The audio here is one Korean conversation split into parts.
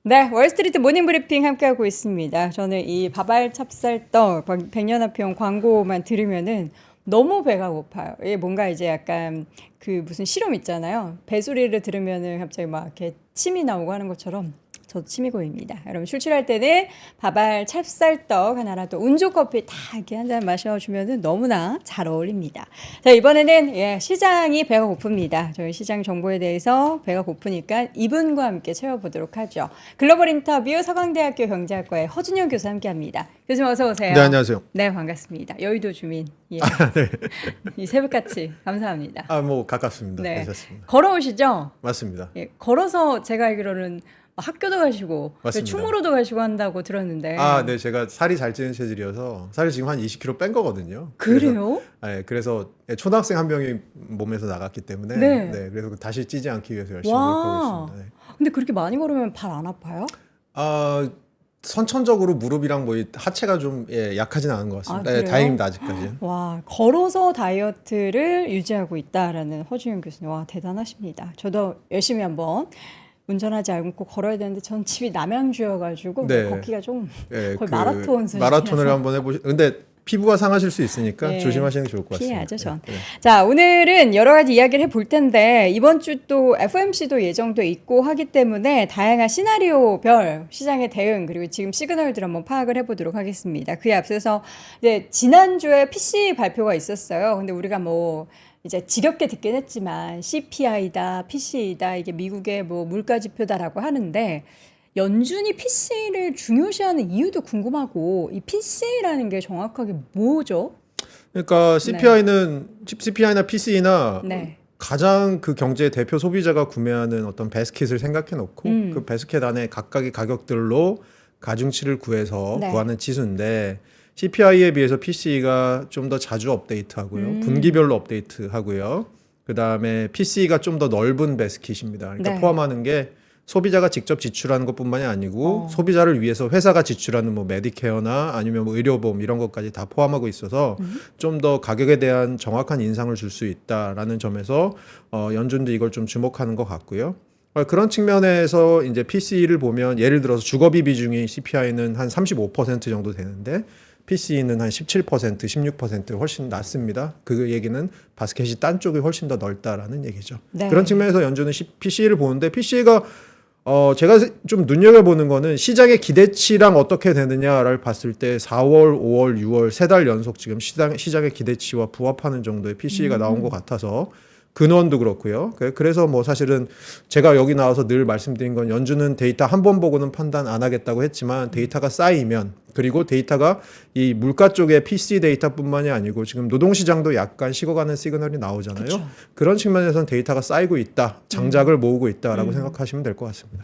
네, 월스트리트 모닝 브리핑 함께하고 있습니다. 저는 이 밥알 찹쌀떡 백년화평 광고만 들으면은 너무 배가 고파요. 이게 뭔가 이제 약간 그 무슨 실험 있잖아요. 배소리를 들으면은 갑자기 막 이렇게 침이 나오고 하는 것처럼 저도 침이 고입니다. 여러분 출출할 때는 밥알 찹쌀떡 하나라도 운조 커피 다 이렇게 한 잔 마셔주면은 너무나 잘 어울립니다. 자, 이번에는 시장이 배가 고픕니다. 저희 시장 정보에 대해서 배가 고프니까 이분과 함께 채워보도록 하죠. 글로벌 인터뷰 서강대학교 경제학과의 허준영 교수 함께합니다. 교수님 어서 오세요. 네, 안녕하세요. 네, 반갑습니다. 여의도 주민. 예. 네. 이 새벽같이 감사합니다. 뭐 가깝습니다. 네. 괜찮습니다. 걸어오시죠? 맞습니다. 예, 걸어서 제가 알기로는 학교도 가시고 맞습니다. 충무로도 가시고 한다고 들었는데. 네, 제가 살이 잘 찌는 체질이어서 살을 지금 한 20kg 뺀 거거든요. 그래요? 그래서 초등학생 한 명이 몸에서 나갔기 때문에 네. 그래서 다시 찌지 않기 위해서 열심히 와. 노력하고 있습니다. 네. 근데 그렇게 많이 걸으면 발 안 아파요? 선천적으로 무릎이랑 뭐 하체가 좀 약하진 않은 것 같습니다. 그래요? 다행입니다, 아직까지. 와, 걸어서 다이어트를 유지하고 있다라는 허준영 교수님. 와, 대단하십니다. 저도 열심히 한번 운전하지 않고 걸어야 되는데 전 집이 남양주여가지고 네. 걷기가 좀 네, 거의 마라톤 수준이라서. 마라톤을 한번 해보시. 근데 피부가 상하실 수 있으니까 네. 조심하시는 게 좋을 것 같습니다. 피해야죠, 전. 네. 자, 오늘은 여러 가지 이야기를 해볼 텐데 이번 주 또 FOMC도 예정돼 있고 하기 때문에 다양한 시나리오별 시장의 대응 그리고 지금 시그널들 한번 파악을 해보도록 하겠습니다. 그에 앞서서 이제 지난주에 PC 발표가 있었어요. 근데 우리가 뭐 이제 지겹게 듣긴 했지만 CPI다, PC이다 이게 미국의 뭐 물가 지표다라고 하는데 연준이 PC를 중요시하는 이유도 궁금하고 이 PC라는 게 정확하게 뭐죠? 그러니까 CPI나 PC나 네. 가장 그 경제의 대표 소비자가 구매하는 어떤 베스킷을 생각해 놓고 그 베스킷 안에 각각의 가격들로 가중치를 구해서 네. 구하는 지수인데 CPI에 비해서 PC가 좀 더 자주 업데이트하고요. 분기별로 업데이트하고요. 그다음에 PC가 좀 더 넓은 베스킷입니다. 그러니까 네. 포함하는 게 소비자가 직접 지출하는 것뿐만이 아니고 소비자를 위해서 회사가 지출하는 뭐 메디케어나 아니면 뭐 의료보험 이런 것까지 다 포함하고 있어서 좀 더 가격에 대한 정확한 인상을 줄 수 있다라는 점에서 연준도 이걸 좀 주목하는 것 같고요. 그런 측면에서 이제 PC를 보면 예를 들어서 주거비 비중이 CPI는 한 35% 정도 되는데 PC는 한 17%, 16% 훨씬 낮습니다. 그 얘기는 바스켓이 딴 쪽이 훨씬 더 넓다라는 얘기죠. 네. 그런 측면에서 연준은 PC를 보는데 PC가 제가 좀 눈여겨보는 거는 시장의 기대치랑 어떻게 되느냐를 봤을 때 4월, 5월, 6월 세 달 연속 지금 시장의 기대치와 부합하는 정도의 PC가 나온 것 같아서 근원도 그렇고요. 그래서 뭐 사실은 제가 여기 나와서 늘 말씀드린 건 연준은 데이터 한 번 보고는 판단 안 하겠다고 했지만 데이터가 쌓이면 그리고 데이터가 이 물가 쪽의 PC 데이터뿐만이 아니고 지금 노동시장도 약간 식어가는 시그널이 나오잖아요. 그쵸. 그런 측면에서는 데이터가 쌓이고 있다. 장작을 모으고 있다라고 생각하시면 될 것 같습니다.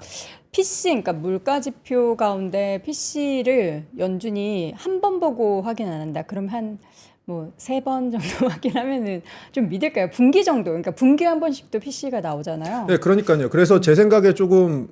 PC, 그러니까 물가 지표 가운데 PC를 연준이 한 번 보고 확인 안 한다. 그럼 한 뭐 3번 정도 확인하면은 좀 믿을까요? 분기 정도. 그러니까 분기에 한 번씩도 PC가 나오잖아요. 네, 그러니까요. 그래서 제 생각에 조금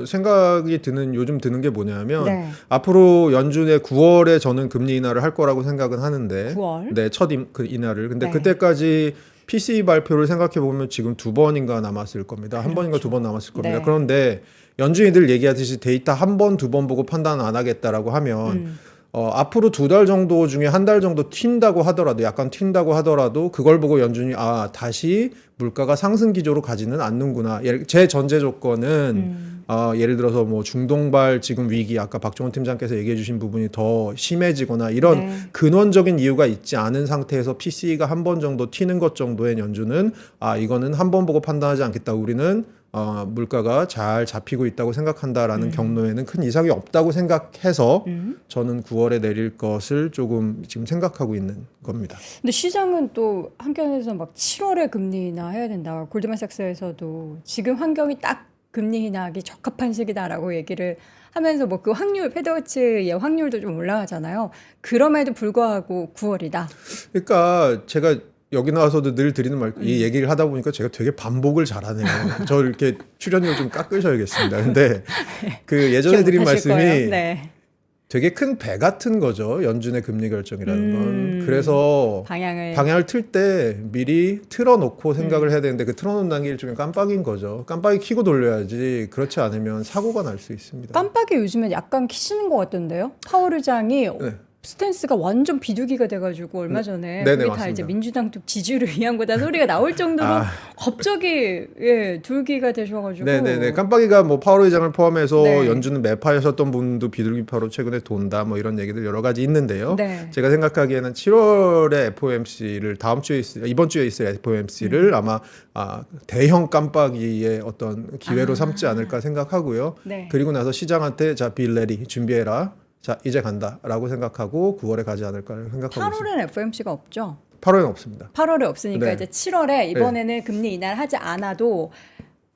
생각이 요즘 드는 게 뭐냐면 네. 앞으로 연준의 9월에 저는 금리 인하를 할 거라고 생각은 하는데 9월? 네, 첫 인하를. 근데 네. 그때까지 PC 발표를 생각해 보면 지금 2번인가 남았을 겁니다. 한 번인가 2번 남았을 겁니다. 네. 그런데 연준이 늘 얘기하듯이 데이터 한 번, 2번 보고 판단 안 하겠다라고 하면 앞으로 2달 정도 중에 한 달 정도 튄다고 하더라도 약간 튄다고 하더라도 그걸 보고 연준이 다시 물가가 상승 기조로 가지는 않는구나. 제 전제 조건은 예를 들어서 뭐 중동발 지금 위기 아까 박종원 팀장께서 얘기해 주신 부분이 더 심해지거나 이런 네. 근원적인 이유가 있지 않은 상태에서 PC가 한 번 정도 튀는 것 정도의 연준은 이거는 한 번 보고 판단하지 않겠다. 우리는 물가가 잘 잡히고 있다고 생각한다라는 경로에는 큰 이상이 없다고 생각해서 저는 9월에 내릴 것을 조금 지금 생각하고 있는 겁니다. 근데 시장은 또 한편에서 막 7월에 금리 인하 해야 된다. 골드만삭스에서도 지금 환경이 딱 금리 인하하기 적합한 시기다라고 얘기를 하면서 뭐 그 확률, 패드워치의 확률도 좀 올라가잖아요. 그럼에도 불구하고 9월이다. 그러니까 제가 여기 나와서도 늘 드리는 이 얘기를 하다 보니까 제가 되게 반복을 잘하네요. 저 이렇게 출연료 좀 깎으셔야겠습니다. 근데 그 예전에 드린 기억하실 말씀이 거예요. 네. 되게 큰 배 같은 거죠. 연준의 금리 결정이라는 건. 그래서 방향을 틀 때 미리 틀어놓고 생각을 해야 되는데 그 틀어놓는 게 일종의 깜빡인 거죠. 깜빡이 켜고 돌려야지 그렇지 않으면 사고가 날 수 있습니다. 깜빡이 요즘에 약간 키시는 것 같던데요. 파월 의장이 네. 스탠스가 완전 비둘기가 돼가지고 얼마 전에 네네, 그게 다 맞습니다. 이제 민주당 쪽 지지율을 위한 거다 소리가 나올 정도로 갑자기 둘기가 되셔가지고 네네네. 깜빡이가 뭐 파월 의장을 포함해서 네. 연준은 매파하셨던 분도 비둘기파로 최근에 돈다 뭐 이런 얘기들 여러 가지 있는데요. 네. 제가 생각하기에는 7월에 FOMC를 이번 주에 있을 FOMC를 아마 대형 깜빡이의 어떤 기회로 삼지 않을까 생각하고요. 네. 그리고 나서 시장한테 자, be ready, 준비해라. 자, 이제 간다라고 생각하고 9월에 가지 않을까 생각하고 있습니다. 8월엔 FOMC가 없죠. 8월엔 없습니다. 8월에 없으니까 네. 이제 7월에 이번에는 금리 인하하지 않아도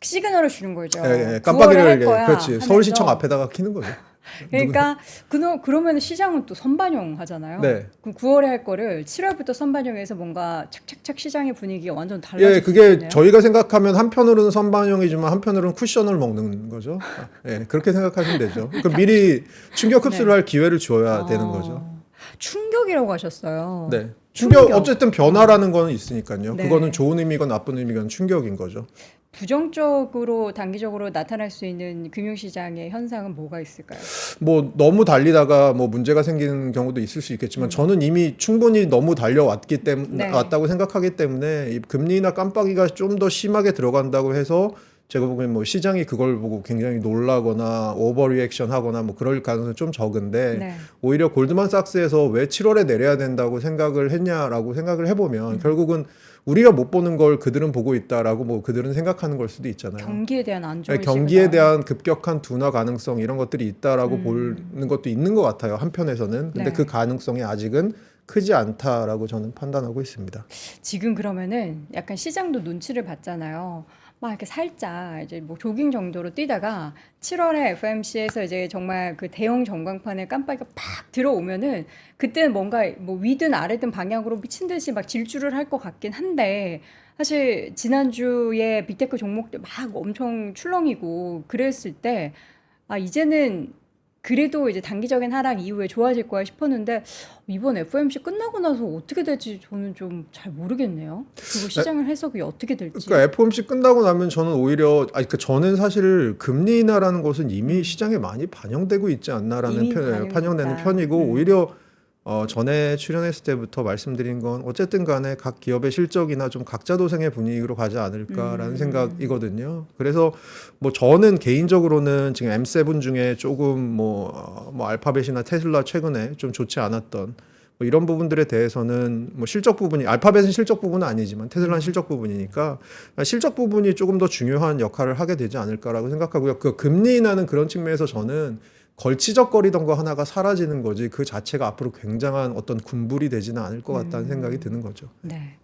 시그널을 주는 거죠. 예, 9월에 깜빡이를 할 거야 그렇지. 하면서. 서울시청 앞에다가 키는 거죠. 그러니까 그러면 시장은 또 선반영 하잖아요. 네. 그럼 9월에 할 거를 7월부터 선반영해서 뭔가 착착착 시장의 분위기가 완전 달라질 예, 수 그게 있겠네요. 저희가 생각하면 한편으로는 선반영이지만 한편으로는 쿠션을 먹는 거죠. 예, 그렇게 생각하시면 되죠. 그 미리 충격 흡수를 네. 할 기회를 줘야 되는 거죠. 충격이라고 하셨어요. 네. 충격 어쨌든 변화라는 거는 있으니까요. 네. 그거는 좋은 의미건 나쁜 의미건 충격인 거죠. 부정적으로 단기적으로 나타날 수 있는 금융시장의 현상은 뭐가 있을까요? 뭐 너무 달리다가 뭐 문제가 생기는 경우도 있을 수 있겠지만 저는 이미 충분히 너무 달려왔기 때문에 네. 왔다고 생각하기 때문에 이 금리나 깜빡이가 좀 더 심하게 들어간다고 해서 제가 보기엔 뭐 시장이 그걸 보고 굉장히 놀라거나 오버 리액션 하거나 뭐 그럴 가능성이 좀 적은데 네. 오히려 골드만삭스에서 왜 7월에 내려야 된다고 생각을 했냐라고 생각을 해보면 결국은 우리가 못 보는 걸 그들은 보고 있다라고 뭐 그들은 생각하는 걸 수도 있잖아요. 경기에 대한 안정 경기에 대한 급격한 둔화 가능성 이런 것들이 있다라고 보는 것도 있는 것 같아요. 한편에서는. 근데 네. 그 가능성이 아직은 크지 않다라고 저는 판단하고 있습니다. 지금 그러면은 약간 시장도 눈치를 봤잖아요. 막 이렇게 살짝 이제 뭐 조깅 정도로 뛰다가 7월에 FOMC에서 이제 정말 그 대형 전광판에 깜빡이가 팍 들어오면은 그때는 뭔가 뭐 위든 아래든 방향으로 미친 듯이 막 질주를 할 것 같긴 한데 사실 지난주에 빅테크 종목들 막 엄청 출렁이고 그랬을 때 이제는 그래도 이제 단기적인 하락 이후에 좋아질 거야 싶었는데 이번 FOMC 끝나고 나서 어떻게 될지 저는 좀 잘 모르겠네요. 그리고 시장을 해석이 어떻게 될지. 그러니까 FOMC 끝나고 나면 저는 오히려 저는 사실 금리 인하라는 것은 이미 시장에 많이 반영되고 있지 않나라는 이미 반영되는 반영됐다. 편이고 오히려 전에 출연했을 때부터 말씀드린 건 어쨌든 간에 각 기업의 실적이나 좀 각자 도생의 분위기로 가지 않을까라는 생각이거든요. 그래서 뭐 저는 개인적으로는 지금 M7 중에 조금 뭐 알파벳이나 테슬라 최근에 좀 좋지 않았던 뭐 이런 부분들에 대해서는 뭐 실적 부분이 알파벳은 실적 부분은 아니지만 테슬라는 실적 부분이니까 실적 부분이 조금 더 중요한 역할을 하게 되지 않을까라고 생각하고요. 그 금리 인하는 그런 측면에서 저는 걸치적거리던 거 하나가 사라지는 거지 그 자체가 앞으로 굉장한 어떤 군불이 되지는 않을 것 같다는 생각이 드는 거죠. 네.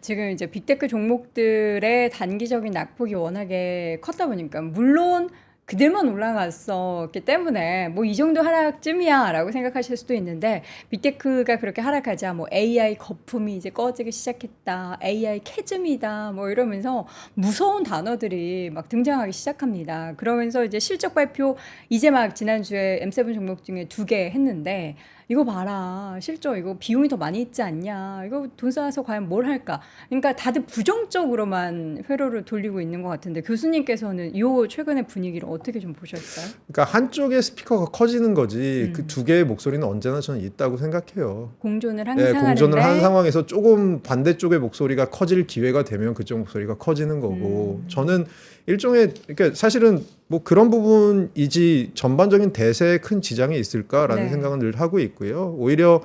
지금 이제 빅테크 종목들의 단기적인 낙폭이 워낙에 컸다 보니까 물론 그들만 올라갔었기 때문에 뭐 이 정도 하락쯤이야라고 생각하실 수도 있는데 빅테크가 그렇게 하락하자 뭐 AI 거품이 이제 꺼지기 시작했다, AI 캐즘이다 뭐 이러면서 무서운 단어들이 막 등장하기 시작합니다. 그러면서 이제 실적 발표 이제 막 지난주에 M7 종목 중에 2개 했는데 이거 봐라 실적 이거 비용이 더 많이 있지 않냐 이거 돈 쌓아서 과연 뭘 할까 그러니까 다들 부정적으로만 회로를 돌리고 있는 것 같은데 교수님께서는 이 최근의 분위기를 어떻게 좀 보셨어요? 그러니까 한쪽의 스피커가 커지는 거지 그 두 개의 목소리는 언제나 저는 있다고 생각해요. 공존을 항상 하는데 공존을 한 상황에서 조금 반대쪽의 목소리가 커질 기회가 되면 그쪽 목소리가 커지는 거고 저는 일종의 그러니까 사실은 뭐 그런 부분이지 전반적인 대세에 큰 지장이 있을까라는 네. 생각은 늘 하고 있고요. 오히려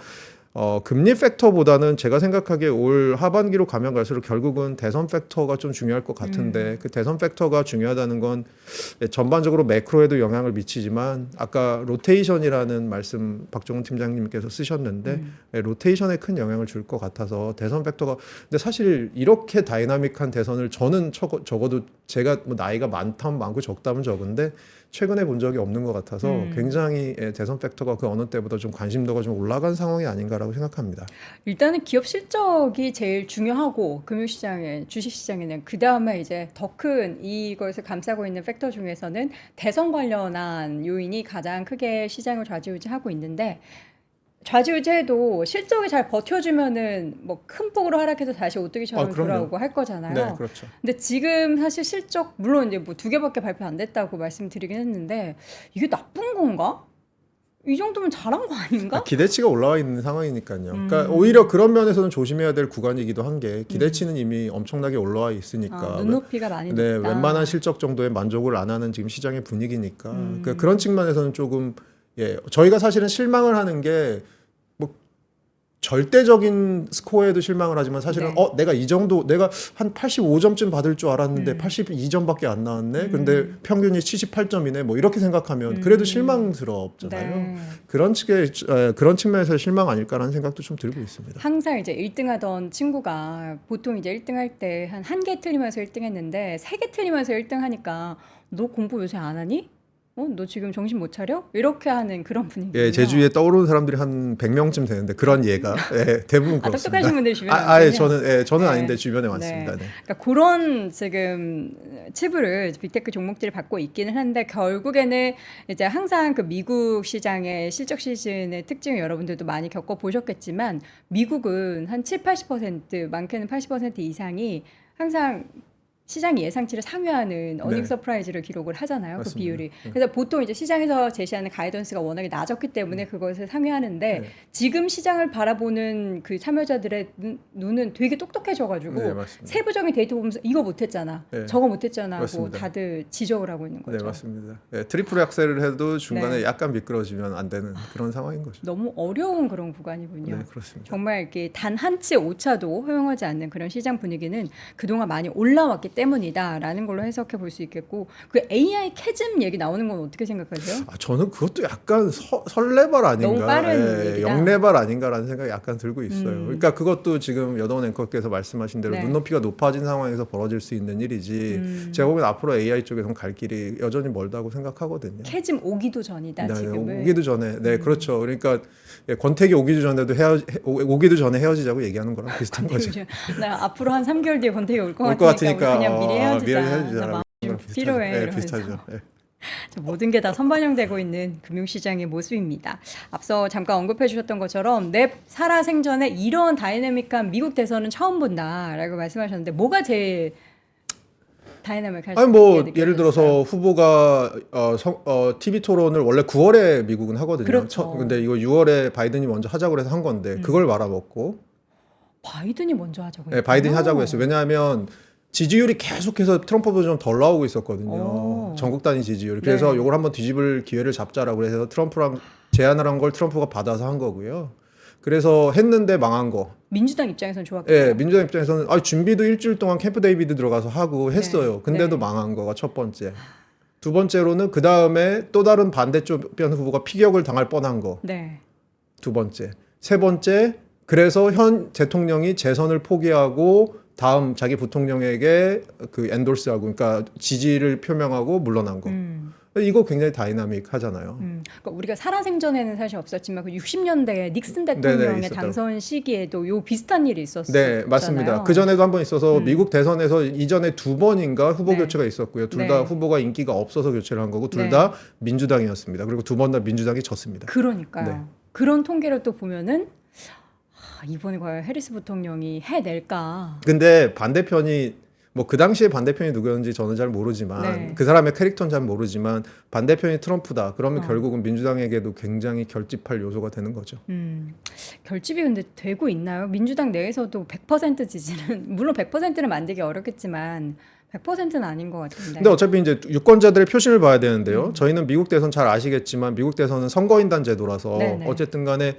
금리 팩터보다는 제가 생각하기에 올 하반기로 가면 갈수록 결국은 대선 팩터가 좀 중요할 것 같은데 그 대선 팩터가 중요하다는 건 전반적으로 매크로에도 영향을 미치지만 아까 로테이션이라는 말씀 박종훈 팀장님께서 쓰셨는데 로테이션에 큰 영향을 줄 것 같아서 대선 팩터가 근데 사실 이렇게 다이나믹한 대선을 저는 적어도 제가 뭐 나이가 많다면 많고 적다면 적은데 최근에 본 적이 없는 것 같아서 굉장히 대선 팩터가 그 어느 때보다 좀 관심도가 좀 올라간 상황이 아닌가라고 생각합니다. 일단은 기업 실적이 제일 중요하고 금융시장에 주식시장에는 그 다음에 이제 더 큰 이것을 감싸고 있는 팩터 중에서는 대선 관련한 요인이 가장 크게 시장을 좌지우지하고 있는데 좌지우지해도 실적이 잘 버텨주면은 뭐 큰 폭으로 하락해서 다시 오뚜기처럼 그럼요. 돌아오고 할 거잖아요. 네, 그렇죠. 근데 지금 사실 실적 물론 이제 뭐 2개밖에 발표 안 됐다고 말씀드리긴 했는데 이게 나쁜 건가? 이 정도면 잘한 거 아닌가? 기대치가 올라와 있는 상황이니까요. 그러니까 오히려 그런 면에서는 조심해야 될 구간이기도 한 게 기대치는 이미 엄청나게 올라와 있으니까 눈높이가 많이 네, 높다. 웬만한 실적 정도에 만족을 안 하는 지금 시장의 분위기니까 그러니까 그런 측면에서는 조금 저희가 사실은 실망을 하는 게 뭐 절대적인 스코어에도 실망을 하지만 사실은 네. 내가 이 정도 내가 한 85점쯤 받을 줄 알았는데 82점밖에 안 나왔네. 근데 평균이 78점이네. 뭐 이렇게 생각하면 그래도 실망스럽잖아요. 네. 그런 측면에서 실망 아닐까라는 생각도 좀 들고 있습니다. 항상 이제 1등하던 친구가 보통 이제 1등할 때 한 개 틀리면서 1등했는데 3개 틀리면서 1등하니까 너 공부 요새 안 하니? 너 지금 정신 못 차려? 이렇게 하는 그런 분위기예요. 제 주위에 떠오르는 사람들이 한 100명쯤 되는데 그런 예가 대부분 그렇습니다. 똑똑하신 분들이 주변에 저는 네. 아닌데 주변에 많습니다. 네. 그러니까 그런 지금 치부를 빅테크 종목들이 받고 있기는 한데 결국에는 이제 항상 그 미국 시장의 실적 시즌의 특징을 여러분들도 많이 겪어 보셨겠지만 미국은 한 7, 80% 많게는 80% 이상이 항상 시장 예상치를 상회하는 어닝 서프라이즈를 기록을 하잖아요. 맞습니다. 그 비율이. 그래서 보통 이제 시장에서 제시하는 가이던스가 워낙에 낮았기 때문에 그것을 상회하는데 지금 시장을 바라보는 그 참여자들의 눈은 되게 똑똑해져가지고 맞습니다. 세부적인 데이터 보면서 이거 못했잖아, 저거 못했잖아 하고 맞습니다. 다들 지적을 하고 있는 거죠. 네, 맞습니다. 트리플 악셀을 해도 중간에 약간 미끄러지면 안 되는 그런 상황인 거죠. 너무 어려운 그런 구간이군요. 네, 그렇습니다. 정말 이렇게 단 한 치 오차도 허용하지 않는 그런 시장 분위기는 그동안 많이 올라왔기 때문이다라는 걸로 해석해 볼 수 있겠고 그 AI 캐즘 얘기 나오는 건 어떻게 생각하세요? 저는 그것도 약간 설레발 아닌가, 너무 빠른 얘기다. 영레발 아닌가라는 생각이 약간 들고 있어요. 그러니까 그것도 지금 여동원 앵커께서 말씀하신 대로 네. 눈높이가 높아진 상황에서 벌어질 수 있는 일이지. 제가 보기엔 앞으로 AI 쪽에서는 갈 길이 여전히 멀다고 생각하거든요. 캐즘 오기도 전이다 네, 지금은. 오기도 전에, 네, 그렇죠. 그러니까 권태기 오기도 전에도 오기도 전에 헤어지자고 얘기하는 거랑 비슷한 거죠. 나 앞으로 한 3개월 뒤에 권태기 올 것 올 같으니까, 것 같으니까 우리 그냥 미리 헤어지자. 나 마음 좀 비슷하죠. 필요해. 네, 이러면서. 비슷하죠. 네. 모든 게 다 선반영되고 있는 금융시장의 모습입니다. 앞서 잠깐 언급해 주셨던 것처럼 내 살아생전에 이런 다이내믹한 미국 대선은 처음 본다라고 말씀하셨는데 뭐가 제일 다이내믹할 수 있게 예를 들어서 후보가 TV 토론을 원래 9월에 미국은 하거든요. 그렇죠. 근데 이거 6월에 바이든이 먼저 하자고 해서 한 건데 그걸 말아먹고 바이든이 먼저 하자고 네, 했어요. 바이든이 하자고 했어요. 왜냐하면 지지율이 계속해서 트럼프보다 좀 덜 나오고 있었거든요. 오. 전국 단위 지지율. 그래서 네. 이걸 한번 뒤집을 기회를 잡자라고 해서 트럼프랑 제안을 한 걸 트럼프가 받아서 한 거고요. 그래서 했는데 망한 거. 민주당 입장에서는 좋았겠죠. 예, 민주당 입장에서는 준비도 일주일 동안 캠프 데이비드 들어가서 하고 했어요. 네. 근데도 네. 망한 거가 첫 번째. 두 번째로는 그 다음에 또 다른 반대쪽 편 후보가 피격을 당할 뻔한 거. 네. 두 번째. 세 번째. 그래서 현 대통령이 재선을 포기하고 다음 자기 부통령에게 그 엔돌스하고 그러니까 지지를 표명하고 물러난 거. 이거 굉장히 다이나믹하잖아요. 그러니까 우리가 살아생전에는 사실 없었지만 그 60년대에 닉슨 네네, 대통령의 있었다고. 당선 시기에도 요 비슷한 일이 있었어요. 네, 맞습니다. 그 전에도 한 번 있어서 미국 대선에서 이전에 2번인가 후보 네. 교체가 있었고요. 둘 네. 다 후보가 인기가 없어서 교체를 한 거고 둘 네. 다 민주당이었습니다. 그리고 두 번 다 민주당이 졌습니다. 그러니까요. 네. 그런 통계를 또 보면은 이번에 과연 해리스 부통령이 해낼까? 근데 반대편이 그 당시에 반대편이 누구였는지 저는 잘 모르지만 네. 그 사람의 캐릭터는 잘 모르지만 반대편이 트럼프다. 그러면 결국은 민주당에게도 굉장히 결집할 요소가 되는 거죠. 결집이 근데 되고 있나요? 민주당 내에서도 100% 지지는 물론 100%는 만들기 어렵겠지만 100%는 아닌 것 같은데. 근데 어차피 이제 유권자들의 표심을 봐야 되는데요. 저희는 미국 대선 잘 아시겠지만 미국 대선은 선거인단 제도라서 네네. 어쨌든 간에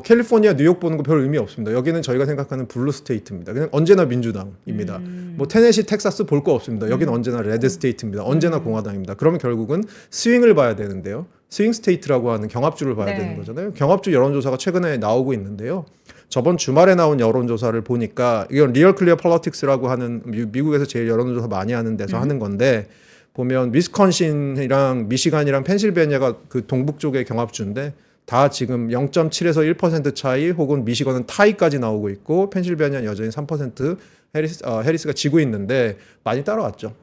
캘리포니아, 뉴욕 보는 거 별 의미 없습니다. 여기는 저희가 생각하는 블루 스테이트입니다. 그냥 언제나 민주당입니다. 테네시, 텍사스 볼 거 없습니다. 여기는 언제나 레드 스테이트입니다. 언제나 공화당입니다. 그러면 결국은 스윙을 봐야 되는데요. 스윙 스테이트라고 하는 경합주를 봐야 네. 되는 거잖아요. 경합주 여론조사가 최근에 나오고 있는데요. 저번 주말에 나온 여론조사를 보니까 이건 리얼 클리어 폴리틱스라고 하는 미국에서 제일 여론조사 많이 하는 데서 하는 건데 보면 위스콘신이랑 미시간이랑 펜실베니아가 그 동북 쪽의 경합주인데 다 지금 0.7에서 1% 차이 혹은 미시건은 타이까지 나오고 있고 펜실베니아는 여전히 3% 해리스가 지고 있는데 많이 따라왔죠.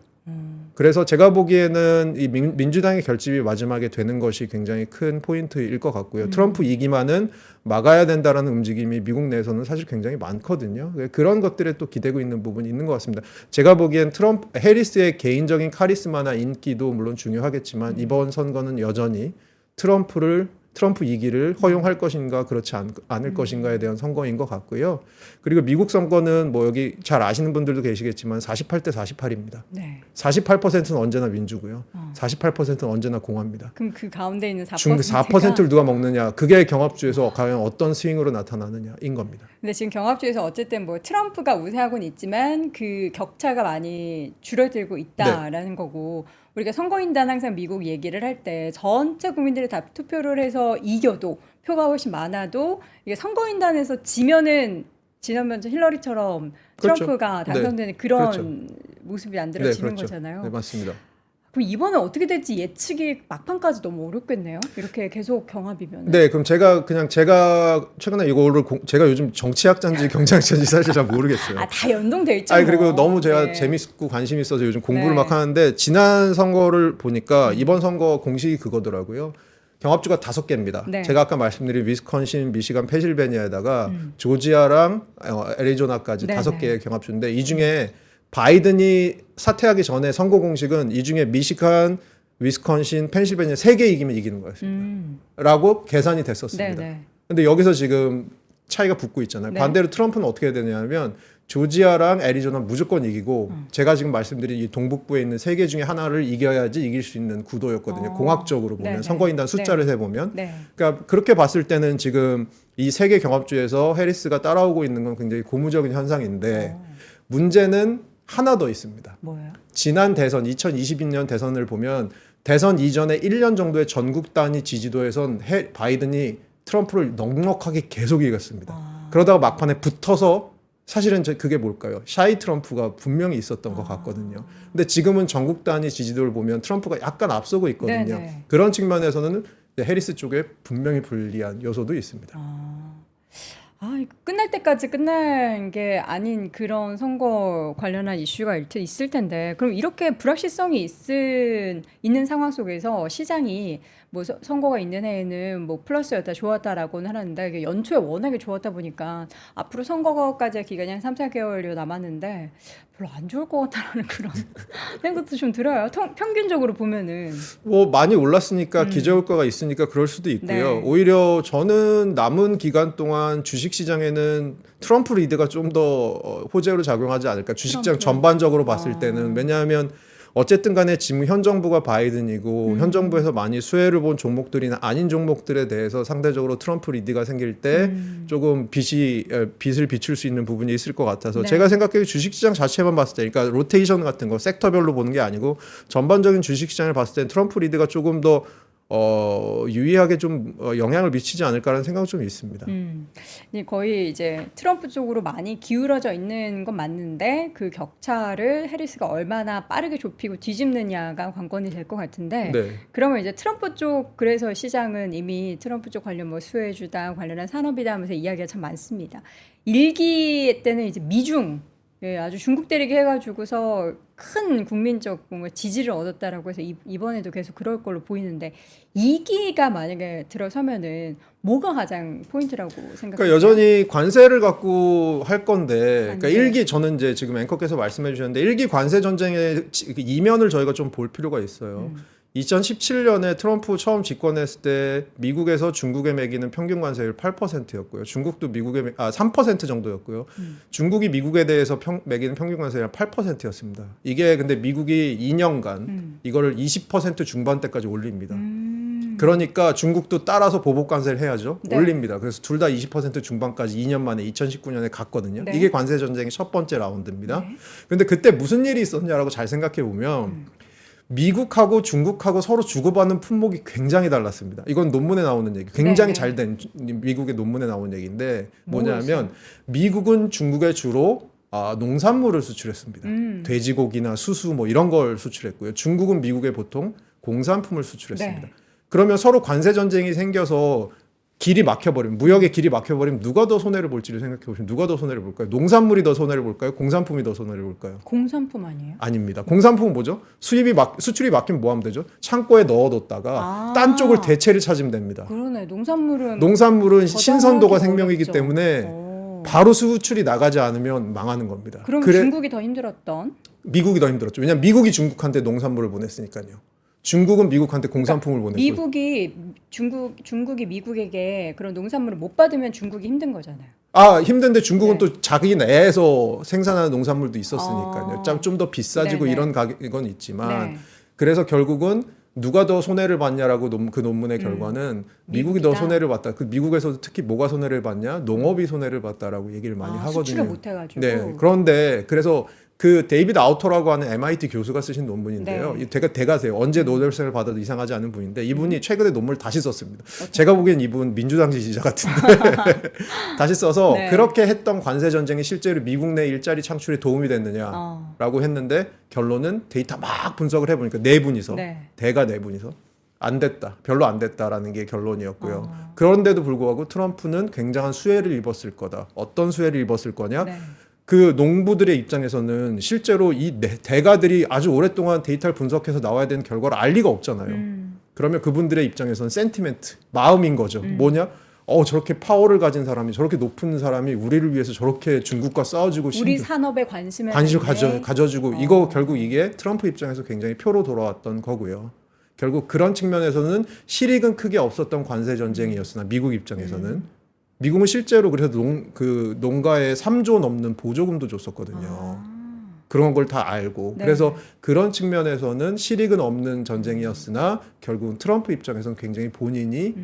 그래서 제가 보기에는 이 민주당의 결집이 마지막에 되는 것이 굉장히 큰 포인트일 것 같고요. 트럼프 2기만은 막아야 된다라는 움직임이 미국 내에서는 사실 굉장히 많거든요. 그런 것들에 또 기대고 있는 부분이 있는 것 같습니다. 제가 보기엔 해리스의 개인적인 카리스마나 인기도 물론 중요하겠지만 이번 선거는 여전히 트럼프 2기를 허용할 것인가 그렇지 않을 것인가에 대한 선거인 것 같고요. 그리고 미국 선거는 뭐 여기 잘 아시는 분들도 계시겠지만 48대 48입니다. 네. 48%는 언제나 민주고요. 48%는 언제나 공화입니다. 그럼 그 가운데 있는 4%가 4%를 누가 먹느냐, 그게 경합주에서 과연 어떤 스윙으로 나타나느냐인 겁니다. 근데 지금 경합주에서 어쨌든 뭐 트럼프가 우세하고는 있지만 그 격차가 많이 줄어들고 있다라는 거고 우리가 선거인단 항상 미국 얘기를 할 때 전체 국민들이 다 투표를 해서 이겨도 표가 훨씬 많아도 이게 선거인단에서 지면은 지난번 힐러리처럼 그렇죠. 트럼프가 네. 당선되는 그런 그렇죠. 모습이 만들어지는 그렇죠. 거잖아요. 네, 맞습니다. 그럼 이번에 어떻게 될지 예측이 막판까지 너무 어렵겠네요. 이렇게 계속 경합이면. 네, 그럼 제가 최근에 이거를 제가 요즘 정치학자인지 경제학자인지 사실 잘 모르겠어요. 다 연동돼 있죠. 아니 그리고 뭐. 너무 제가 네. 재밌고 관심이 있어서 요즘 공부를 네. 막 하는데 지난 선거를 보니까 이번 선거 공식이 그거더라고요. 경합주가 5개입니다. 네. 제가 아까 말씀드린 위스콘신, 미시간, 펜실베니아에다가 조지아랑 애리조나까지 네, 5개의 경합주인데 이 중에 바이든이 사퇴하기 전에 선거 공식은 이 중에 미시간, 위스콘신, 펜실베니아 3개 이기면 이기는 거였습니다. 라고 계산이 됐었습니다. 네, 네. 근데 여기서 지금 차이가 붙고 있잖아요. 네. 반대로 트럼프는 어떻게 되냐면 조지아랑 애리조나 무조건 이기고 제가 지금 말씀드린 이 동북부에 있는 3개 중에 하나를 이겨야지 이길 수 있는 구도였거든요. 공학적으로 보면 네, 네. 선거인단 숫자를 세보면 네. 그러니까 그렇게 봤을 때는 지금 이 3개 경합주에서 해리스가 따라오고 있는 건 굉장히 고무적인 현상인데 문제는 하나 더 있습니다. 뭐예요? 지난 대선 2022년 대선을 보면 대선 이전에 1년 정도의 전국 단위 지지도에선 바이든이 트럼프를 넉넉하게 계속 이겼습니다. 그러다가 막판에 붙어서 사실은 그게 뭘까요? 샤이 트럼프가 분명히 있었던 것 같거든요. 근데 지금은 전국 단위 지지도를 보면 트럼프가 약간 앞서고 있거든요. 네네. 그런 측면에서는 해리스 쪽에 분명히 불리한 요소도 있습니다. 이거 끝날 때까지 끝난 게 아닌 그런 선거 관련한 이슈가 있을 텐데 그럼 이렇게 불확실성이 있는 상황 속에서 시장이 뭐 선거가 있는 해에는 뭐 플러스였다 좋았다라고는 하는데 이게 연초에 워낙에 좋았다 보니까 앞으로 선거까지의 기간이 한 3, 4개월여 남았는데 별로 안 좋을 것 같다라는 그런 생각도 좀 들어요. 평균적으로 보면은 뭐 많이 올랐으니까 기저효과가 있으니까 그럴 수도 있고요. 네. 오히려 저는 남은 기간 동안 주식시장에는 트럼프 리드가 좀 더 호재로 작용하지 않을까. 주식시장 트럼프. 전반적으로 봤을 때는. 왜냐하면 어쨌든 간에 지금 현 정부가 바이든이고 현 정부에서 많이 수혜를 본 종목들이나 아닌 종목들에 대해서 상대적으로 트럼프 리드가 생길 때 조금 빛을 비출 수 있는 부분이 있을 것 같아서 네. 제가 생각해요. 주식시장 자체만 봤을 때 그러니까 로테이션 같은 거 섹터별로 보는 게 아니고 전반적인 주식시장을 봤을 때 트럼프 리드가 조금 더 유의하게 좀 영향을 미치지 않을까라는 생각은 좀 있습니다. 거의 이제 트럼프 쪽으로 많이 기울어져 있는 건 맞는데 그 격차를 해리스가 얼마나 빠르게 좁히고 뒤집느냐가 관건이 될 것 같은데 네. 그러면 이제 트럼프 쪽 그래서 시장은 이미 트럼프 쪽 관련 뭐 수혜주다 관련한 산업이다 하면서 이야기가 참 많습니다. 1기 때는 이제 미중 아주 중국 때리기 해가지고서 큰 국민적 뭔가 지지를 얻었다라고 해서 이번에도 계속 그럴 걸로 보이는데 2기가 만약에 들어서면은 뭐가 가장 포인트라고 생각해요? 그러니까 여전히 관세를 갖고 할 건데, 그러니까 관세. 1기 저는 이제 지금 앵커께서 말씀해 주셨는데 1기 관세 전쟁의 이면을 저희가 좀 볼 필요가 있어요. 2017년에 트럼프 처음 집권했을 때 미국에서 중국에 매기는 평균 관세율 8%였고요. 중국도 미국에 3% 정도였고요. 중국이 미국에 대해서 매기는 평균 관세율 8%였습니다. 이게 근데 미국이 2년간 이거를 20% 중반대까지 올립니다. 그러니까 중국도 따라서 보복 관세를 해야죠. 네. 올립니다. 그래서 둘 다 20% 중반까지 2년 만에 2019년에 갔거든요. 네. 이게 관세 전쟁의 첫 번째 라운드입니다. 네. 근데 그때 무슨 일이 있었냐라고 잘 생각해 보면 미국하고 중국하고 서로 주고받는 품목이 굉장히 달랐습니다. 이건 논문에 나오는 얘기. 굉장히 네. 잘된 미국의 논문에 나오는 얘기인데 뭐였어요? 뭐냐면 미국은 중국에 주로 농산물을 수출했습니다. 돼지고기나 수수 뭐 이런 걸 수출했고요. 중국은 미국에 보통 공산품을 수출했습니다. 네. 그러면 서로 관세 전쟁이 생겨서 길이 막혀버리면 무역의 길이 막혀버리면 누가 더 손해를 볼지를 생각해 보시면 누가 더 손해를 볼까요? 농산물이 더 손해를 볼까요? 공산품이 더 손해를 볼까요? 공산품 아니에요? 아닙니다. 공산품은 뭐죠? 수출이 막히면 뭐 하면 되죠? 창고에 넣어뒀다가 딴 쪽을 대체를 찾으면 됩니다. 그러네. 농산물은 농산물은 저장하기 신선도가 생명이기 어렵죠. 때문에 바로 수출이 나가지 않으면 망하는 겁니다. 그럼 그래 중국이 더 힘들었던? 미국이 더 힘들었죠. 왜냐하면 미국이 중국한테 농산물을 보냈으니까요. 중국은 미국한테 공산품을 보냈고 중국이 미국에게 그런 농산물을 못 받으면 중국이 힘든 거잖아요. 힘든데 중국은 네. 또 자기 내에서 생산하는 농산물도 있었으니까요. 좀 더 비싸지고 네네. 이런 가격은 있지만 네. 그래서 결국은 누가 더 손해를 봤냐라고 그 논문의 결과는 미국이 더 미국이다. 손해를 봤다. 그 미국에서도 특히 뭐가 손해를 봤냐? 농업이 손해를 봤다라고 얘기를 많이 하거든요. 수출을 못 해가지고. 네. 그런데 그래서 그 데이비드 아우터라고 하는 MIT 교수가 쓰신 논문인데요. 네. 대가세요. 언제 노벨상을 받아도 이상하지 않은 분인데 이분이 최근에 논문을 다시 썼습니다. 제가 보기엔 이분 민주당 지지자 같은데 다시 써서 네. 그렇게 했던 관세 전쟁이 실제로 미국 내 일자리 창출에 도움이 됐느냐라고 했는데 결론은 데이터 막 분석을 해보니까 네 분이서 대가 네 분이서 안 됐다. 별로 안 됐다라는 게 결론이었고요. 그런데도 불구하고 트럼프는 굉장한 수혜를 입었을 거다. 어떤 수혜를 입었을 거냐? 네. 그 농부들의 입장에서는 실제로 이 대가들이 아주 오랫동안 데이터를 분석해서 나와야 되는 결과를 알 리가 없잖아요. 그러면 그분들의 입장에서는 센티멘트, 마음인 거죠. 뭐냐? 저렇게 파워를 가진 사람이, 저렇게 높은 사람이 우리를 위해서 저렇게 중국과 싸워주고 우리 산업에 관심을 가져주고 이거 결국 이게 트럼프 입장에서 굉장히 표로 돌아왔던 거고요. 결국 그런 측면에서는 실익은 크게 없었던 관세 전쟁이었으나 미국 입장에서는 미국은 실제로 그래서 농가에 3조 넘는 보조금도 줬었거든요. 그런 걸 다 알고 네. 그래서 그런 측면에서는 실익은 없는 전쟁이었으나 결국은 트럼프 입장에서는 굉장히 본인이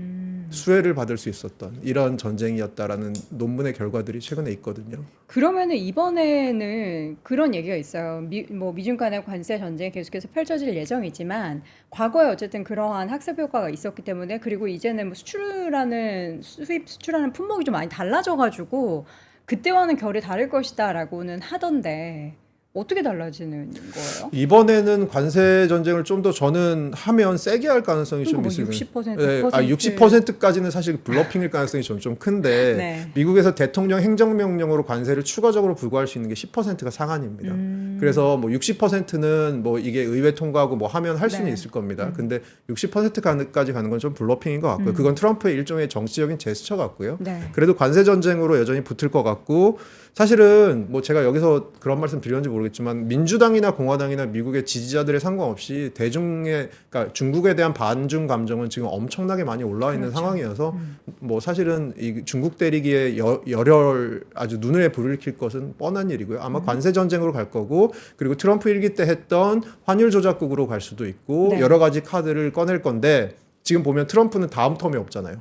수혜를 받을 수 있었던 이런 전쟁이었다라는 논문의 결과들이 최근에 있거든요. 그러면은 이번에는 그런 얘기가 있어요. 미중 간의 관세 전쟁이 계속해서 펼쳐질 예정이지만 과거에 어쨌든 그러한 학습 효과가 있었기 때문에 그리고 이제는 뭐 수입 수출하는 품목이 좀 많이 달라져가지고 그때와는 결이 다를 것이다라고는 하던데 어떻게 달라지는 거예요? 이번에는 관세 전쟁을 좀 더 저는 하면 세게 할 가능성이 좀 있어요. 60%, 네, 100%. 60%까지는 사실 블러핑일 가능성이 좀 큰데 네. 미국에서 대통령 행정명령으로 관세를 추가적으로 부과할 수 있는 게 10%가 상한입니다. 그래서 뭐 60%는 뭐 이게 의회 통과하고 뭐 하면 할 수는 네. 있을 겁니다. 근데 60%까지 가는 건 좀 블러핑인 것 같고요. 그건 트럼프의 일종의 정치적인 제스처 같고요. 네. 그래도 관세 전쟁으로 여전히 붙을 것 같고 사실은 뭐 제가 여기서 그런 말씀 드렸는지 모르겠지만 민주당이나 공화당이나 미국의 지지자들에 상관없이 그러니까 중국에 대한 반중 감정은 지금 엄청나게 많이 올라와 있는 상황이어서 뭐 사실은 이 중국 대리기에 열혈 아주 눈에 불을 킬 것은 뻔한 일이고요. 아마 관세 전쟁으로 갈 거고 그리고 트럼프 일기 때 했던 환율 조작국으로 갈 수도 있고 네. 여러 가지 카드를 꺼낼 건데 지금 보면 트럼프는 다음 텀이 없잖아요.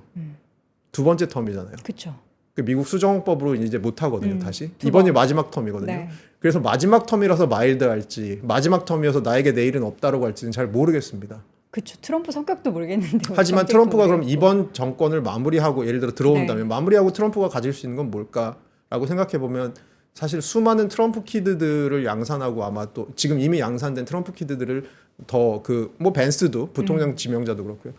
두 번째 텀이잖아요. 그렇죠. 그 미국 수정법으로 이제 못 하거든요. 다시 두 이번이 번. 마지막 텀이거든요. 네. 그래서 마지막 텀이라서 마일드할지 마지막 텀이어서 나에게 내일은 없다라고 할지는 잘 모르겠습니다. 그렇죠. 트럼프 성격도 모르겠는데. 하지만 정책도 트럼프가 그럼 모르겠고. 이번 정권을 마무리하고 예를 들어 들어온다면 네. 마무리하고 트럼프가 가질 수 있는 건 뭘까라고 생각해 보면 사실 수많은 트럼프 키드들을 양산하고 아마 또 지금 이미 양산된 트럼프 키드들을 더 뭐 벤스도 부통령 지명자도 그렇고요.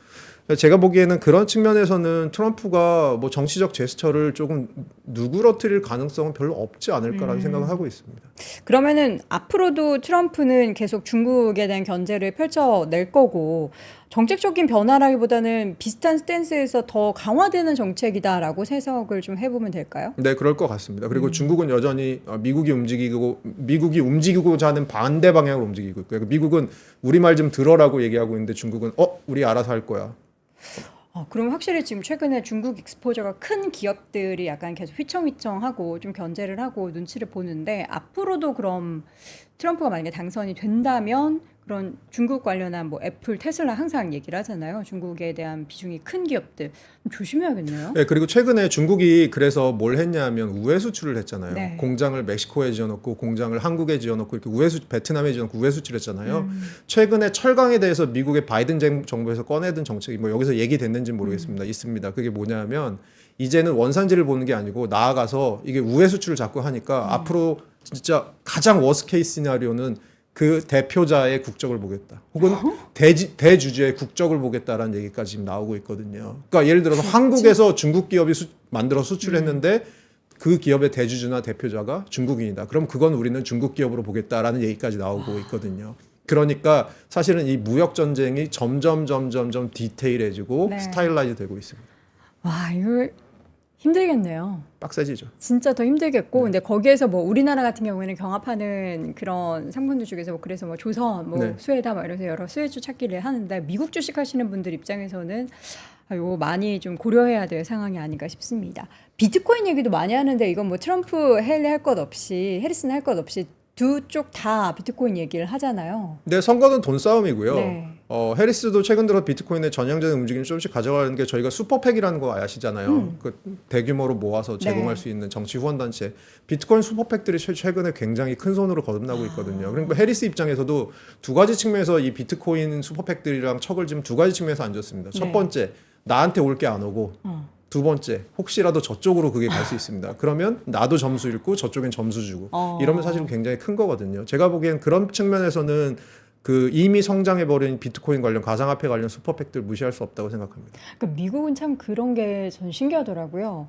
제가 보기에는 그런 측면에서는 트럼프가 뭐 정치적 제스처를 조금 누그러뜨릴 가능성은 별로 없지 않을까라는 생각을 하고 있습니다. 그러면은 앞으로도 트럼프는 계속 중국에 대한 견제를 펼쳐낼 거고 정책적인 변화라기보다는 비슷한 스탠스에서 더 강화되는 정책이다라고 해석을 좀 해보면 될까요? 네, 그럴 것 같습니다. 그리고 중국은 여전히 미국이 움직이고자 하는 반대 방향으로 움직이고 있고요. 미국은 우리 말 좀 들어라고 얘기하고 있는데 중국은 우리 알아서 할 거야. 그럼 확실히 지금 최근에 중국 익스포저가 큰 기업들이 약간 계속 휘청휘청하고 좀 견제를 하고 눈치를 보는데 앞으로도 그럼 트럼프가 만약에 당선이 된다면 그런 중국 관련한 뭐 애플, 테슬라 항상 얘기를 하잖아요. 중국에 대한 비중이 큰 기업들 조심해야겠네요. 네, 그리고 최근에 중국이 그래서 뭘 했냐면 우회 수출을 했잖아요. 네. 공장을 멕시코에 지어놓고 공장을 한국에 지어놓고 이렇게 베트남에 지어놓고 우회 수출했잖아요. 최근에 철강에 대해서 미국의 바이든 정부에서 꺼내든 정책이 뭐 여기서 얘기됐는지 모르겠습니다. 있습니다. 그게 뭐냐면 이제는 원산지를 보는 게 아니고 나아가서 이게 우회 수출을 자꾸 하니까 앞으로 진짜 가장 워스트 케이스 시나리오는 그 대표자의 국적을 보겠다. 혹은 대주주의 국적을 보겠다라는 얘기까지 지금 나오고 있거든요. 그러니까 예를 들어서 한국에서 중국 기업이 만들어 수출했는데 그 기업의 대주주나 대표자가 중국인이다. 그럼 그건 우리는 중국 기업으로 보겠다라는 얘기까지 나오고 있거든요. 그러니까 사실은 이 무역 전쟁이 점점 디테일해지고 네. 스타일라이즈 되고 있습니다. 와, 이거 힘들겠네요. 빡세지죠. 진짜 더 힘들겠고, 근데 거기에서 뭐 우리나라 같은 경우에는 경합하는 그런 상품들 중에서 뭐 그래서 뭐 조선, 뭐 네. 수에다 뭐 이래서 여러 수혜주 찾기를 하는데 미국 주식 하시는 분들 입장에서는 이거 많이 좀 고려해야 될 상황이 아닌가 싶습니다. 비트코인 얘기도 많이 하는데 이건 뭐 트럼프 헬리 할 것 없이 해리슨 할 것 없이 두 쪽 다 비트코인 얘기를 하잖아요. 근데 선거는 돈 싸움이고요. 네. 해리스도 최근 들어 비트코인의 전형적인 움직임 조금씩 가져가는 게 저희가 슈퍼팩이라는 거 아시잖아요. 그 대규모로 모아서 제공할 네. 수 있는 정치 후원 단체. 비트코인 슈퍼팩들이 최근에 굉장히 큰 손으로 거듭나고 있거든요. 그러니까 해리스 입장에서도 두 가지 측면에서 이 비트코인 슈퍼팩들이랑 척을 지금 두 가지 측면에서 안 줬습니다. 첫 네. 번째, 나한테 올 게 안 오고. 두 번째, 혹시라도 저쪽으로 그게 갈 수 있습니다. 그러면 나도 점수 읽고 저쪽엔 점수 주고 이러면 사실은 굉장히 큰 거거든요. 제가 보기엔 그런 측면에서는 그 이미 성장해버린 비트코인 관련 가상화폐 관련 슈퍼팩들 무시할 수 없다고 생각합니다. 그러니까 미국은 참 그런 게 전 신기하더라고요.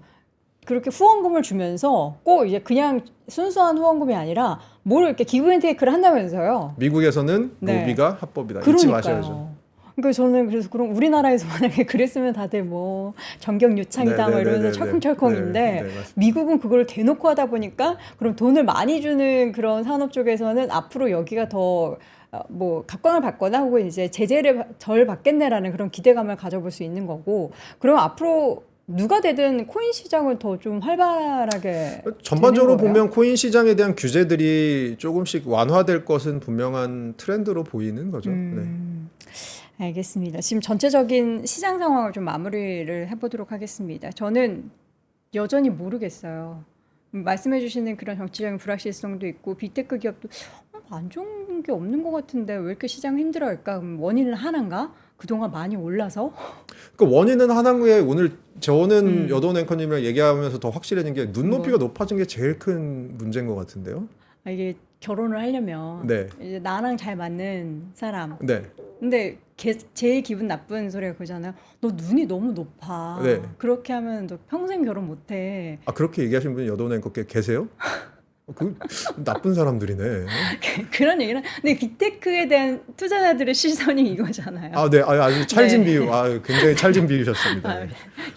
그렇게 후원금을 주면서 꼭 이제 그냥 순수한 후원금이 아니라 뭘 이렇게 기브앤테이크를 한다면서요. 미국에서는 네. 로비가 합법이다. 잊지 마셔야죠. 그러니까 저는 그래서 그럼 우리나라에서 만약에 그랬으면 다들 뭐 정경 유착이다 뭐 이러면서 철컹철컹인데 네, 맞습니다. 미국은 그걸 대놓고 하다 보니까 그럼 돈을 많이 주는 그런 산업 쪽에서는 앞으로 여기가 더 뭐 각광을 받거나 혹은 이제 제재를 덜 받겠네라는 그런 기대감을 가져볼 수 있는 거고 그럼 앞으로 누가 되든 코인 시장은 더 좀 활발하게 전반적으로 되는 거예요? 보면 코인 시장에 대한 규제들이 조금씩 완화될 것은 분명한 트렌드로 보이는 거죠. 네. 알겠습니다. 지금 전체적인 시장 상황을 좀 마무리를 해보도록 하겠습니다. 저는 여전히 모르겠어요. 말씀해 주시는 그런 정치적인 불확실성도 있고 빅테크 기업도 안 좋은 게 없는 것 같은데 왜 이렇게 시장 힘들어할까? 원인은 하나인가? 그동안 많이 올라서? 그 원인은 하나에 오늘 저는 여돈 앵커님이랑 얘기하면서 더 확실해진 게 눈높이가 높아진 게 제일 큰 문제인 것 같은데요. 이게 결혼을 하려면 네. 이제 나랑 잘 맞는 사람. 네. 근데 제일 기분 나쁜 소리가 그거잖아요. 너 눈이 너무 높아. 네. 그렇게 하면 너 평생 결혼 못해. 아 그렇게 얘기하신 분이 여돈 앵커께 계세요? 그 나쁜 사람들이네. 그런 얘기는. 근데 빅테크에 대한 투자자들의 시선이 이거잖아요. 아, 네, 아주 찰진 네. 비유, 굉장히 찰진 비유셨습니다. 아,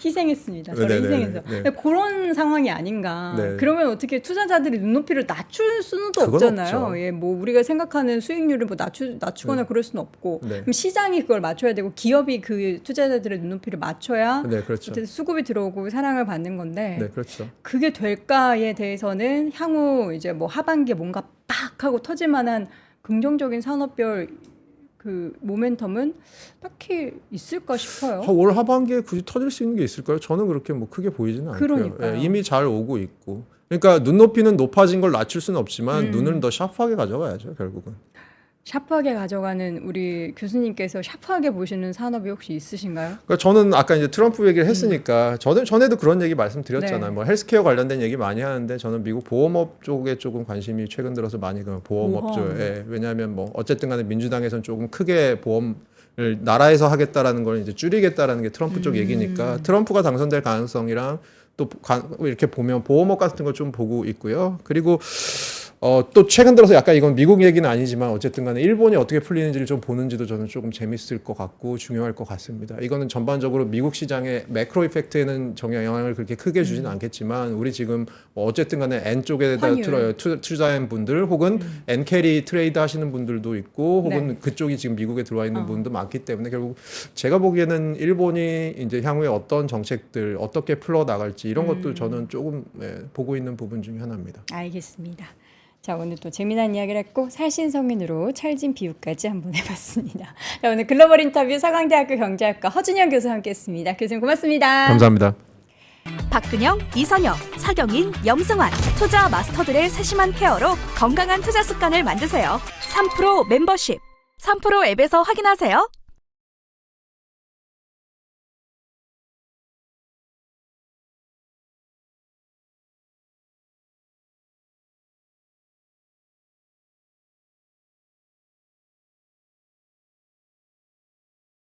희생했습니다. 저를 네네네. 희생해서. 네. 근데 그런 상황이 아닌가. 네. 그러면 어떻게 투자자들이 눈높이를 낮출 수는 또 그건 없잖아요. 없죠. 예, 뭐 우리가 생각하는 수익률을 뭐 낮추거나 그럴 수는 없고. 네. 그럼 시장이 그걸 맞춰야 되고 기업이 그 투자자들의 눈높이를 맞춰야 네, 그렇죠. 어쨌든 수급이 들어오고 사랑을 받는 건데 네, 그렇죠. 그게 될까에 대해서는 향후 이제 뭐 하반기에 뭔가 빡 하고 터질 만한 긍정적인 산업별 그 모멘텀은 딱히 있을까 싶어요. 올 하반기에 굳이 터질 수 있는 게 있을까요? 저는 그렇게 뭐 크게 보이지는 않고요. 그러니까요. 예, 이미 잘 오고 있고. 그러니까 눈높이는 높아진 걸 낮출 수는 없지만 눈을 더 샤프하게 가져가야죠, 결국은. 샤프하게 가져가는 우리 교수님께서 샤프하게 보시는 산업이 혹시 있으신가요? 그러니까 저는 아까 이제 트럼프 얘기를 했으니까 저는 전에도 그런 얘기 말씀드렸잖아요. 네. 뭐 헬스케어 관련된 얘기 많이 하는데 저는 미국 보험업 쪽에 조금 관심이 최근 들어서 많이 가면 보험업 쪽에 왜냐하면 뭐 어쨌든 간에 민주당에서는 조금 크게 보험을 나라에서 하겠다라는 걸 이제 줄이겠다라는 게 트럼프 쪽 얘기니까 트럼프가 당선될 가능성이랑 또 이렇게 보면 보험업 같은 걸 좀 보고 있고요. 그리고 또 최근 들어서 약간 이건 미국 얘기는 아니지만 어쨌든 간에 일본이 어떻게 풀리는지를 좀 보는지도 저는 조금 재밌을 것 같고 중요할 것 같습니다. 이거는 전반적으로 미국 시장의 매크로 이펙트에는 영향을 그렇게 크게 주지는 않겠지만 우리 지금 어쨌든 간에 N 쪽에다 투자한 분들 혹은 N 캐리 트레이드 하시는 분들도 있고 혹은 네. 그쪽이 지금 미국에 들어와 있는 분도 많기 때문에 결국 제가 보기에는 일본이 이제 향후에 어떤 정책들 어떻게 풀어 나갈지 이런 것도 저는 조금 보고 있는 부분 중에 하나입니다. 알겠습니다. 자, 오늘 또 재미난 이야기를 했고 살신성인으로 찰진 비유까지 한번 해봤습니다. 자, 오늘 글로벌 인터뷰 서강대학교 경제학과 허준영 교수와 함께했습니다. 교수님 고맙습니다. 감사합니다. 박근영, 이선영, 사경인, 염승환 투자 마스터들의 세심한 케어로 건강한 투자 습관을 만드세요. 3프로 멤버십 3프로 앱에서 확인하세요.